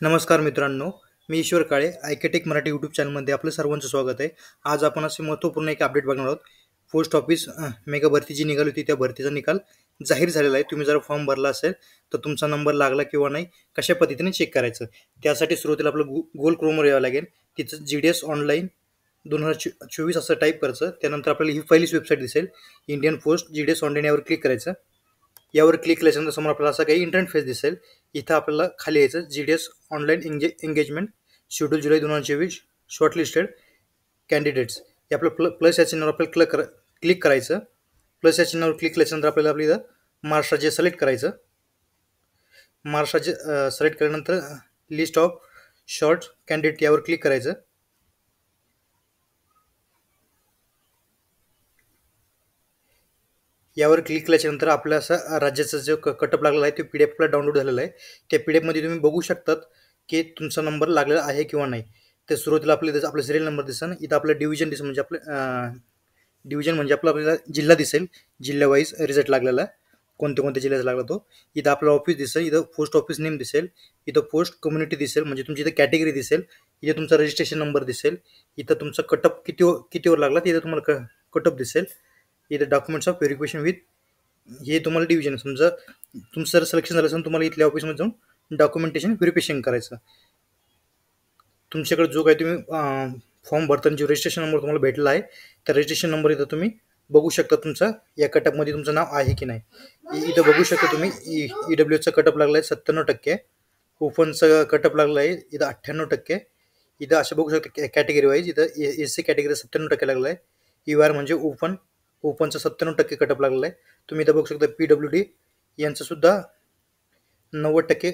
नमस्कार मित्रांनो, मी ईश्वर काळे. आयकेटेक मराठी यूट्यूब चॅनलमध्ये आपलं सर्वांचं स्वागत आहे. आज आपण असे महत्त्वपूर्ण एक अपडेट बघणार आहोत. पोस्ट ऑफिस मेगा भरती जी निघाली होती, त्या भरतीचा निकाल जाहीर झालेला आहे. तुम्ही जर फॉर्म भरला असेल, तर तुमचा नंबर लागला किंवा नाही, कशा पद्धतीने चेक करायचं? त्यासाठी सुरुवातीला आपलं Google Chromeवर यावं लागेल. तिथं GDS ऑनलाईन 2024 असं टाईप करायचं. त्यानंतर आपल्याला ही पहिलीच वेबसाईट दिसेल, इंडियन पोस्ट GDS ऑनलाईन, यावर क्लिक करायचं. यावर क्लिक केल्याच्यानंतर समोर आपल्याला असा काही इंटरफेस दिसेल. इथं आपल्याला खाली यायचं, GDS ऑनलाईन एंगेजमेंट शेड्यूल जुलै 2024 शॉर्टलिस्टेड कॅन्डिडेट्स. हे आपलं प्लस या चिन्हावर आपल्याला क्लिक करायचं. प्लस या चिन्हावर क्लिक केल्याच्यानंतर आपल्याला आपली इथं महाराष्ट्र राज्य सिलेक्ट करायचं. महाराष्ट्र राज्य सिलेक्ट केल्यानंतर लिस्ट ऑफ शॉर्ट कॅन्डिडेट यावर क्लिक करायचं. यावर क्लिक केल्याच्यानंतर आपल्या असं राज्याचा जो कटअप लागलेला आहे, तो PDF आपला डाउनलोड झालेला आहे. त्या PDF तुम्ही बघू शकतात की तुमचा नंबर लागलेला आहे किंवा नाही. तर सुरुवातीला आपला सिरियल नंबर दिसेल. इथं आपलं डिव्हिजन दिसेल, म्हणजे आपलं डिव्हिजन म्हणजे आपला जिल्हा दिसेल. जिल्ह्यावाईज रिझल्ट लागलेला आहे, कोणत्या कोणत्या जिल्ह्याचा लागला तो. इथं आपलं ऑफिस दिसेल. इथं पोस्ट ऑफिस नेम दिसेल. इथं पोस्ट कम्युनिटी दिसेल, म्हणजे तुमची इथं कॅटेगरी दिसेल. इथे तुमचा रजिस्ट्रेशन नंबर दिसेल. इथं तुमचा कटअप कितीवर लागला तिथं तुम्हाला कटअप दिसेल. इथं डॉक्युमेंट्स ऑफ व्हेरिफिकेशन विथ, हे तुम्हाला डिव्हिजन. समजा तुमचं जर सिलेक्शन झालं असेल, तुम्हाला इथल्या ऑफिसमध्ये जाऊन डॉक्युमेंटेशन व्हेरिफिकेशन करायचं. तुमच्याकडे जो काही तुम्ही फॉर्म भरताना जो रजिस्ट्रेशन नंबर तुम्हाला भेटला आहे, त्या रजिस्ट्रेशन नंबर इथं तुम्ही बघू शकता. तुमचा या कटअपमध्ये तुमचं नाव आहे की नाही. इथं बघू शकता तुम्ही EWSचा कटअप लागला आहे 97%. ओपनचा कटअप लागला आहे इथं 98%. इथं असं बघू शकता कॅटेगरी वाईज. इथं SC कॅटेगरी 97% लागला आहे. UR म्हणजे ओपनचा 97% कटअप लागलेला आहे. तुम्ही इथं बघू शकता PWD यांचं सुद्धा 90%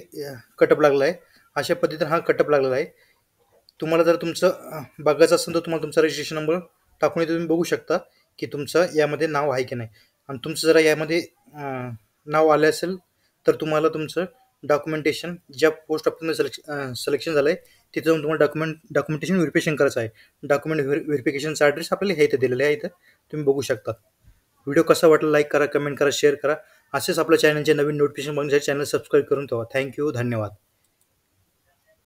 कटअप लागला आहे. अशा पद्धतीने हा कटअप लागलेला आहे. तुम्हाला जर तुमचं बघायचं असेल, तर तुम्हाला तुमचा रजिस्ट्रेशन नंबर टाकून इथे तुम्ही बघू शकता की तुमचं यामध्ये नाव आहे की नाही. आणि तुमचं जरा यामध्ये नाव आलं असेल, तर तुम्हाला तुमचं डॉक्युमेंटेशन ज्या पोस्ट ऑफिसमध्ये सिलेक्शन झालं आहे, तिथं जाऊन तुम्हाला डॉक्युमेंटेशन व्हेरिफिकेशन करायचं आहे. डॉक्युमेंट व्हेरिफिकेशनचा ॲड्रेस आपल्याला हे इथे दिलेलं आहे. इथं तुम्ही बघू शकता. व्हिडिओ कसा वाटला लाईक करा, कमेंट करा, शेअर करा. असेच आपल्या चॅनलचे नवीन नोटिफिकेशन बघण्यासाठी चॅनल सबस्क्राईब करून ठेवा. थँक्यू, धन्यवाद.